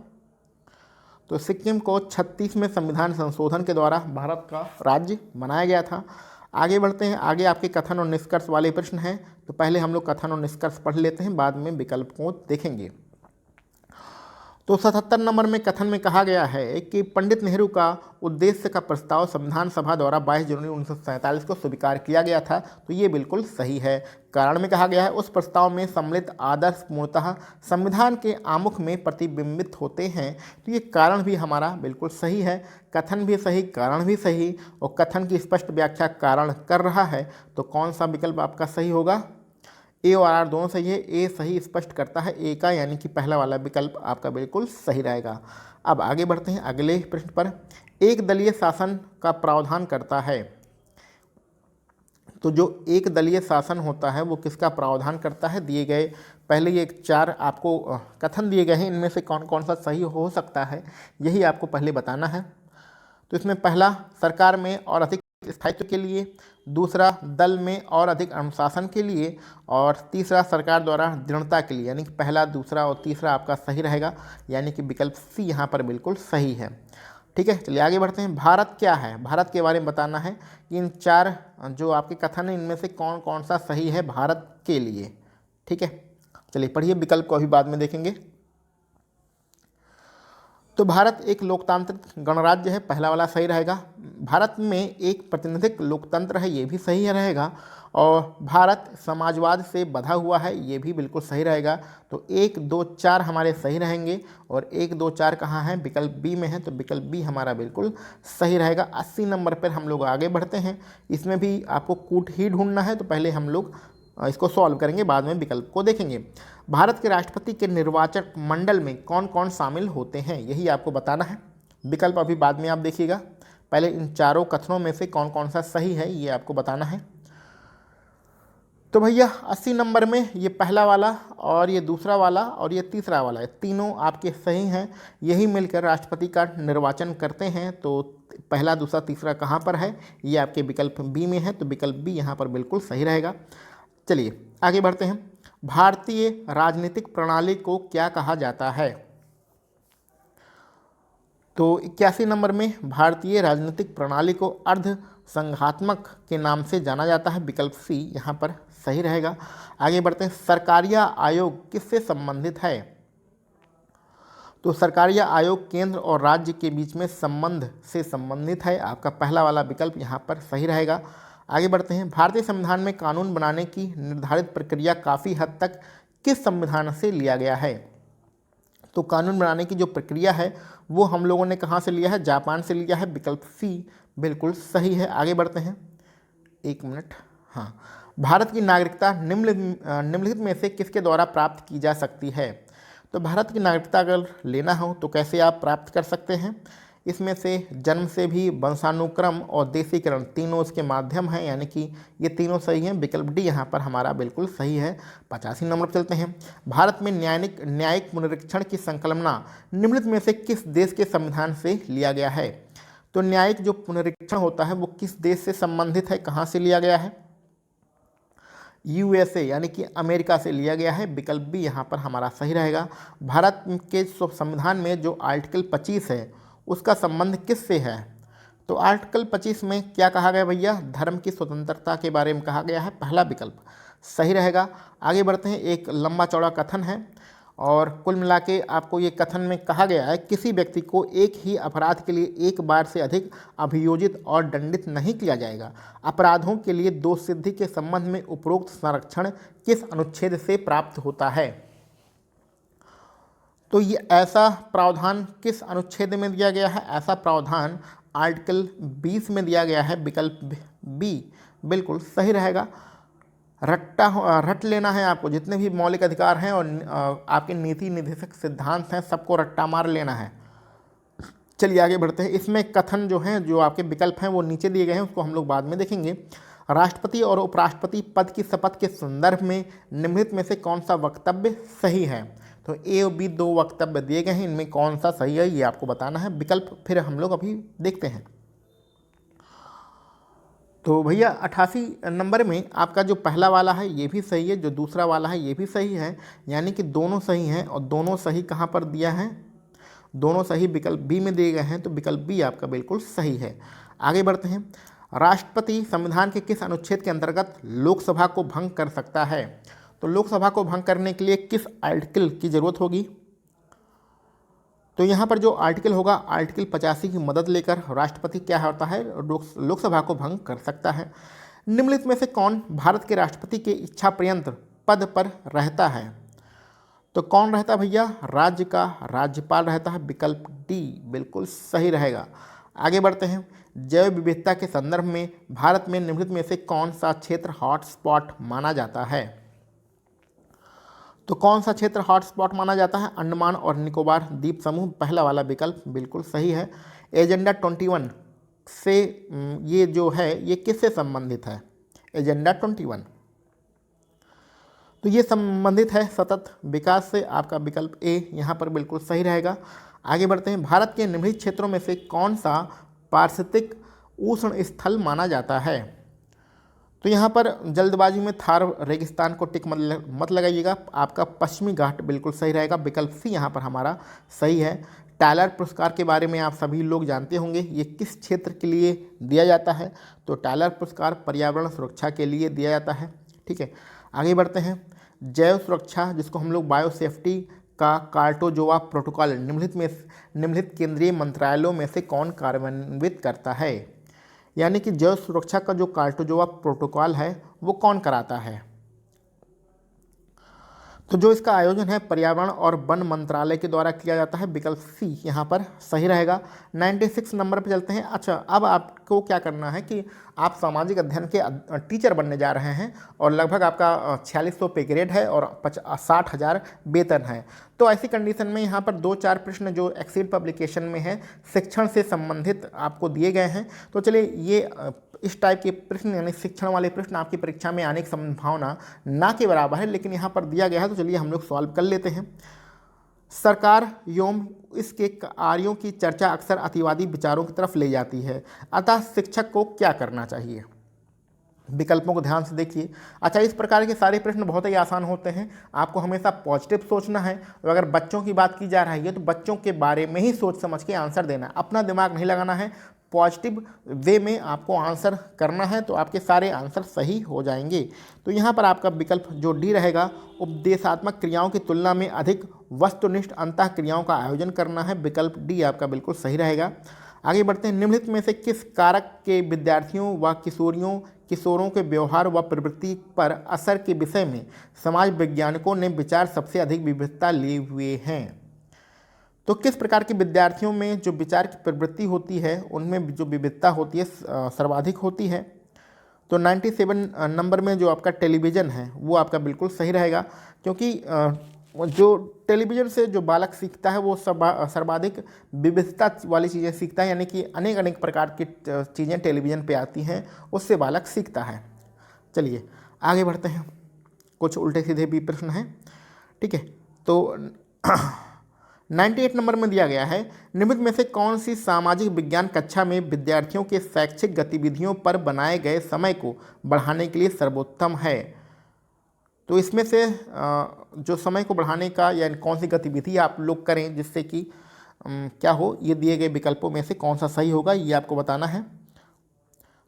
तो सिक्किम को 36वें संविधान संशोधन के द्वारा भारत का राज्य बनाया गया था। आगे बढ़ते हैं, आगे आपके कथन और निष्कर्ष वाले प्रश्न हैं, तो पहले हम लोग कथन और निष्कर्ष पढ़ लेते हैं, बाद में विकल्प को देखेंगे। तो 77 नंबर में कथन में कहा गया है कि पंडित नेहरू का उद्देश्य का प्रस्ताव संविधान सभा द्वारा 22 जनवरी 1947 को स्वीकार किया गया था। तो ये बिल्कुल सही है। कारण में कहा गया है उस प्रस्ताव में सम्मिलित आदर्श पूर्णतः संविधान के आमुख में प्रतिबिंबित होते हैं। तो ये कारण भी हमारा बिल्कुल सही है। कथन भी सही, कारण भी सही, और कथन की स्पष्ट व्याख्या कारण कर रहा है। तो कौन सा विकल्प आपका सही होगा? ए और आर दोनों सही है। ए सही स्पष्ट करता है ए का, यानी कि पहला वाला विकल्प आपका बिल्कुल सही रहेगा। अब आगे बढ़ते हैं अगले प्रश्न पर। एक दलीय शासन का प्रावधान करता है। तो जो एक दलीय शासन होता है वो किसका प्रावधान करता है? दिए गए पहले ये 4 आपको कथन दिए गए हैं, इनमें से कौन कौन सा सही हो सकता है यही आपको पहले बताना है। तो इसमें पहला, सरकार में और अधिक स्थायित्व के लिए, दूसरा दल में और अधिक अनुशासन के लिए, और तीसरा सरकार द्वारा दृढ़ता के लिए। यानी कि पहला, दूसरा और तीसरा आपका सही रहेगा, यानी कि विकल्प सी यहाँ पर बिल्कुल सही है। ठीक है, चलिए आगे बढ़ते हैं। भारत क्या है, भारत के बारे में बताना है कि इन चार जो आपके कथन हैं इनमें से कौन कौन सा सही है भारत के लिए। ठीक है, चलिए पढ़िए, विकल्प को अभी बाद में देखेंगे। तो भारत एक लोकतांत्रिक गणराज्य है, पहला वाला सही रहेगा। भारत में एक प्रतिनिधिक लोकतंत्र है, ये भी सही रहेगा। और भारत समाजवाद से बंधा हुआ है, ये भी बिल्कुल सही रहेगा। तो 1, 2, 4 हमारे सही रहेंगे, और 1, 2, 4 कहाँ हैं, विकल्प बी में है, तो विकल्प बी हमारा बिल्कुल सही रहेगा। 80 नंबर पर हम लोग आगे बढ़ते हैं। इसमें भी आपको कूट ही ढूंढना है, तो पहले हम लोग इसको सॉल्व करेंगे, बाद में विकल्प को देखेंगे। भारत के राष्ट्रपति के निर्वाचक मंडल में कौन कौन शामिल होते हैं, यही आपको बताना है। विकल्प अभी बाद में आप देखिएगा, पहले इन चारों कथनों में से कौन कौन सा सही है ये आपको बताना है। तो भैया 80 नंबर में ये पहला वाला और ये दूसरा वाला और ये तीसरा वाला है, तीनों आपके सही हैं। यही मिलकर राष्ट्रपति का निर्वाचन करते हैं। तो पहला, दूसरा, तीसरा कहाँ पर है, ये आपके विकल्प बी में है, तो विकल्प बी यहाँ पर बिल्कुल सही रहेगा। चलिए आगे बढ़ते हैं। भारतीय राजनीतिक प्रणाली को क्या कहा जाता है? तो 81 नंबर में भारतीय राजनीतिक प्रणाली को अर्ध संघात्मक के नाम से जाना जाता है, विकल्प सी यहाँ पर सही रहेगा। आगे बढ़ते हैं। सरकारिया आयोग किससे संबंधित है? तो सरकारिया आयोग केंद्र और राज्य के बीच में संबंध से संबंधित है, आपका पहला वाला विकल्प यहाँ पर सही रहेगा। आगे बढ़ते हैं। भारतीय संविधान में कानून बनाने की निर्धारित प्रक्रिया काफ़ी हद तक किस संविधान से लिया गया है? तो कानून बनाने की जो प्रक्रिया है वो हम लोगों ने कहाँ से लिया है? जापान से लिया है, विकल्प सी बिल्कुल सही है। आगे बढ़ते हैं, एक मिनट। हाँ, भारत की नागरिकता निम्नलिखित में से किसके द्वारा प्राप्त की जा सकती है? तो भारत की नागरिकता अगर लेना हो तो कैसे आप प्राप्त कर सकते हैं? इसमें से जन्म से भी, वंशानुक्रम और देशीकरण, तीनों इसके माध्यम हैं, यानी कि ये तीनों सही हैं। विकल्प डी यहाँ पर हमारा बिल्कुल सही है। 85 नंबर पर चलते हैं। भारत में न्यायिक पुनरीक्षण की संकल्पना निम्नलिखित में से किस देश के संविधान से लिया गया है? तो न्यायिक जो पुनरीक्षण होता है वो किस देश से संबंधित है, कहाँ से लिया गया है? यूएसए यानी कि अमेरिका से लिया गया है, विकल्प बी यहाँ पर हमारा सही रहेगा। भारत के संविधान में जो आर्टिकल 25 है उसका संबंध किससे है? तो आर्टिकल 25 में क्या कहा गया भैया? धर्म की स्वतंत्रता के बारे में कहा गया है, पहला विकल्प सही रहेगा। आगे बढ़ते हैं। एक लंबा चौड़ा कथन है और कुल मिला के आपको ये कथन में कहा गया है, किसी व्यक्ति को एक ही अपराध के लिए एक बार से अधिक अभियोजित और दंडित नहीं किया जाएगा। अपराधों के लिए दोष सिद्धि के संबंध में उपरोक्त संरक्षण किस अनुच्छेद से प्राप्त होता है? तो ये ऐसा प्रावधान किस अनुच्छेद में दिया गया है? ऐसा प्रावधान आर्टिकल 20 में दिया गया है, विकल्प बी बिल्कुल सही रहेगा। रट लेना है आपको, जितने भी मौलिक अधिकार हैं और आपके नीति निर्देशक सिद्धांत हैं सबको रट्टा मार लेना है। चलिए आगे बढ़ते हैं। इसमें कथन जो हैं, जो आपके विकल्प हैं वो नीचे दिए गए हैं, उसको हम लोग बाद में देखेंगे। राष्ट्रपति और उपराष्ट्रपति पद की शपथ के संदर्भ में निम्नलिखित में से कौन सा वक्तव्य सही है? तो ए और बी 2 वक्तव्य दिए गए हैं, इनमें कौन सा सही है ये आपको बताना है। विकल्प फिर हम लोग अभी देखते हैं। तो भैया 88 नंबर में आपका जो पहला वाला है ये भी सही है, जो दूसरा वाला है ये भी सही है, यानी कि दोनों सही हैं। और दोनों सही कहाँ पर दिया है? दोनों सही विकल्प बी में दिए गए हैं, तो विकल्प बी आपका बिल्कुल सही है। आगे बढ़ते हैं। राष्ट्रपति संविधान के किस अनुच्छेद के अंतर्गत लोकसभा को भंग कर सकता है? तो लोकसभा को भंग करने के लिए किस आर्टिकल की जरूरत होगी? तो यहाँ पर जो आर्टिकल होगा, आर्टिकल 85 की मदद लेकर राष्ट्रपति क्या होता है? लोकसभा को भंग कर सकता है। निम्नलिखित में से कौन भारत के राष्ट्रपति के इच्छा पर्यंत पद पर रहता है? तो कौन रहता है भैया? राज्य का राज्यपाल रहता है, विकल्प डी बिल्कुल सही रहेगा। आगे बढ़ते हैं। जैव विविधता के संदर्भ में भारत में निम्नलिखित में से कौन सा क्षेत्र हॉटस्पॉट माना जाता है? तो कौन सा क्षेत्र हॉटस्पॉट माना जाता है? अंडमान और निकोबार द्वीप समूह, पहला वाला विकल्प बिल्कुल सही है। एजेंडा 21 से ये जो है ये किससे संबंधित है? एजेंडा 21 तो ये संबंधित है सतत विकास से, आपका विकल्प ए यहाँ पर बिल्कुल सही रहेगा। आगे बढ़ते हैं। भारत के निम्नलिखित क्षेत्रों में से कौन सा पारिस्थितिक उष्ण स्थल माना जाता है। तो यहाँ पर जल्दबाजी में थार रेगिस्तान को टिक मत लगाइएगा, आपका पश्चिमी घाट बिल्कुल सही रहेगा। विकल्प सी यहाँ पर हमारा सही है। टायलर पुरस्कार के बारे में आप सभी लोग जानते होंगे, ये किस क्षेत्र के लिए दिया जाता है? तो टायलर पुरस्कार पर्यावरण सुरक्षा के लिए दिया जाता है। ठीक है, आगे बढ़ते हैं। जैव सुरक्षा, जिसको हम लोग बायो सेफ्टी का कार्टोजोआ प्रोटोकॉल निम्नलिखित केंद्रीय मंत्रालयों में से कौन कार्यान्वित करता है? यानी कि जैव सुरक्षा का जो कार्टोजोआ प्रोटोकॉल है वो कौन कराता है? तो जो इसका आयोजन है पर्यावरण और वन मंत्रालय के द्वारा किया जाता है। विकल्प सी यहाँ पर सही रहेगा। 96 नंबर पे चलते हैं। अच्छा, अब आपको क्या करना है कि आप सामाजिक अध्ययन के टीचर बनने जा रहे हैं और लगभग आपका 4600 पे ग्रेड है और 60,000 वेतन है। तो ऐसी कंडीशन में यहाँ पर 2-4 प्रश्न जो एक्सीड पब्लिकेशन में है शिक्षण से संबंधित आपको दिए गए हैं। तो चलिए ये इस टाइप के प्रश्न यानी शिक्षण वाले प्रश्न आपकी परीक्षा में आने की संभावना ना के बराबर है, लेकिन यहाँ पर दिया गया है। तो चलिए हम लोग सॉल्व कर लेते हैं। सरकार एवं इसके कार्यों की चर्चा अक्सर अतिवादी विचारों की तरफ ले जाती है, अतः शिक्षक को क्या करना चाहिए? विकल्पों को ध्यान से देखिए। अच्छा, इस प्रकार के सारे प्रश्न बहुत ही आसान होते हैं। आपको हमेशा पॉजिटिव सोचना है और अगर बच्चों की बात की जा रही है तो बच्चों के बारे में ही सोच समझ के आंसर देना है, अपना दिमाग नहीं लगाना है। पॉजिटिव वे में आपको आंसर करना है तो आपके सारे आंसर सही हो जाएंगे। तो यहाँ पर आपका विकल्प जो डी रहेगा, उपदेशात्मक क्रियाओं की तुलना में अधिक वस्तुनिष्ठ अंतः क्रियाओं का आयोजन करना है। विकल्प डी आपका बिल्कुल सही रहेगा। आगे बढ़ते हैं। निम्नलिखित में से किस कारक के विद्यार्थियों व किशोरों के व्यवहार व प्रवृत्ति पर असर के विषय में समाज वैज्ञानिकों ने विचार सबसे अधिक विविधता लिए हुए हैं? तो किस प्रकार के विद्यार्थियों में जो विचार की प्रवृत्ति होती है उनमें जो विविधता होती है सर्वाधिक होती है? तो 97 नंबर में जो आपका टेलीविज़न है वो आपका बिल्कुल सही रहेगा, क्योंकि जो टेलीविज़न से जो बालक सीखता है वो सर्वाधिक विविधता वाली चीज़ें सीखता है, यानी कि अनेक प्रकार की चीज़ें टेलीविज़न पे आती हैं, उससे बालक सीखता है। चलिए आगे बढ़ते हैं। कुछ उल्टे सीधे भी प्रश्न हैं। ठीक है, तो 98 नंबर में दिया गया है, निम्नलिखित में से कौन सी सामाजिक विज्ञान कक्षा में विद्यार्थियों के शैक्षिक गतिविधियों पर बनाए गए समय को बढ़ाने के लिए सर्वोत्तम है? तो इसमें से जो समय को बढ़ाने का या कौन सी गतिविधि आप लोग करें जिससे कि क्या हो, ये दिए गए विकल्पों में से कौन सा सही होगा ये आपको बताना है।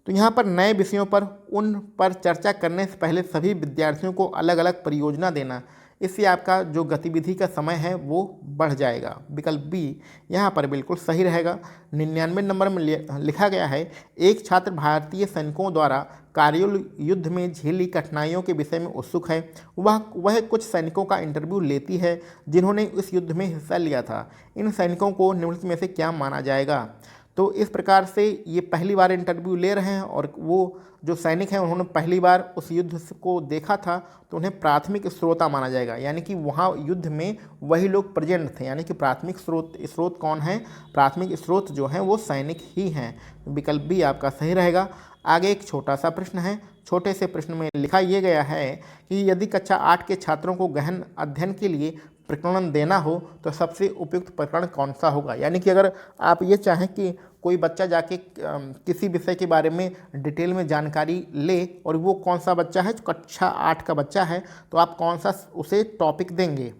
तो यहाँ पर नए विषयों पर उन पर चर्चा करने से पहले सभी विद्यार्थियों को अलग अलग परियोजना देना, इससे आपका जो गतिविधि का समय है वो बढ़ जाएगा। विकल्प बी यहाँ पर बिल्कुल सही रहेगा। 99 नंबर में लिखा गया है, एक छात्र भारतीय सैनिकों द्वारा कारगिल युद्ध में झेली कठिनाइयों के विषय में उत्सुक है। वह कुछ सैनिकों का इंटरव्यू लेती है जिन्होंने इस युद्ध में हिस्सा लिया था। इन सैनिकों को निम्नलिखित में से क्या माना जाएगा? तो इस प्रकार से ये पहली बार इंटरव्यू ले रहे हैं और वो जो सैनिक हैं उन्होंने पहली बार उस युद्ध को देखा था, तो उन्हें प्राथमिक श्रोता माना जाएगा, यानी कि वहाँ युद्ध में वही लोग प्रेजेंट थे, यानी कि प्राथमिक स्रोत कौन है? प्राथमिक स्रोत जो हैं वो सैनिक ही हैं। विकल्प भी आपका सही रहेगा। आगे एक छोटा सा प्रश्न है। छोटे से प्रश्न में लिखा ये गया है कि यदि कक्षा 8 के छात्रों को गहन अध्ययन के लिए प्रकरण देना हो तो सबसे उपयुक्त प्रकरण कौन सा होगा? यानी कि अगर आप ये चाहें कि कोई बच्चा जाके किसी विषय के बारे में डिटेल में जानकारी ले और वो कौन सा बच्चा है, जो कक्षा 8 का बच्चा है, तो आप कौन सा उसे टॉपिक देंगे?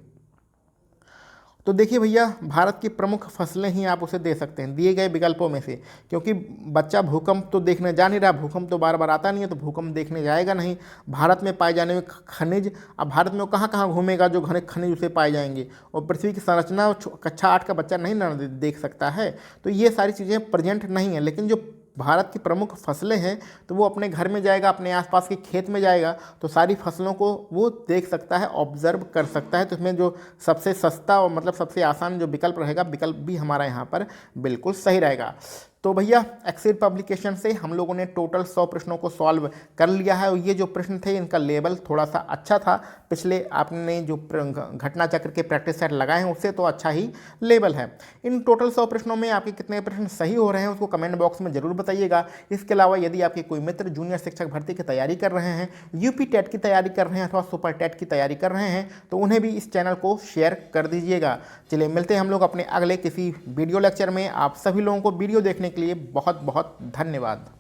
तो देखिए भैया, भारत की प्रमुख फसलें ही आप उसे दे सकते हैं दिए गए विकल्पों में से, क्योंकि बच्चा भूकंप तो देखने जा नहीं रहा, भूकंप तो बार बार आता नहीं है, तो भूकंप देखने जाएगा नहीं। भारत में पाए जाने वाले खनिज, अब भारत में वो कहाँ कहाँ घूमेगा जो घने खनिज उसे पाए जाएंगे, और पृथ्वी की संरचना कक्षा 8 का बच्चा नहीं ना देख सकता है। तो ये सारी चीज़ें प्रेजेंट नहीं है, लेकिन जो भारत की प्रमुख फसलें हैं तो वो अपने घर में जाएगा, अपने आसपास के खेत में जाएगा, तो सारी फसलों को वो देख सकता है, ऑब्जर्व कर सकता है। तो इसमें जो सबसे सस्ता और मतलब सबसे आसान जो विकल्प रहेगा, विकल्प भी हमारा यहाँ पर बिल्कुल सही रहेगा। तो भैया एक्सीड पब्लिकेशन से हम लोगों ने टोटल 100 प्रश्नों को सॉल्व कर लिया है और ये जो प्रश्न थे इनका लेवल थोड़ा सा अच्छा था। पिछले आपने जो घटना चक्र के प्रैक्टिस सेट लगाए हैं उससे तो अच्छा ही लेवल है। इन टोटल 100 प्रश्नों में आपके कितने प्रश्न सही हो रहे हैं उसको कमेंट बॉक्स में जरूर बताइएगा। इसके अलावा यदि आपके कोई मित्र जूनियर शिक्षक भर्ती की तैयारी कर रहे हैं, यूपी टेट की तैयारी कर रहे हैं अथवा सुपर टेट की तैयारी कर रहे हैं, तो उन्हें भी इस चैनल को शेयर कर दीजिएगा। चलिए मिलते हैं हम लोग अपने अगले किसी वीडियो लेक्चर में। आप सभी लोगों को वीडियो देखने देखने के लिए बहुत बहुत धन्यवाद।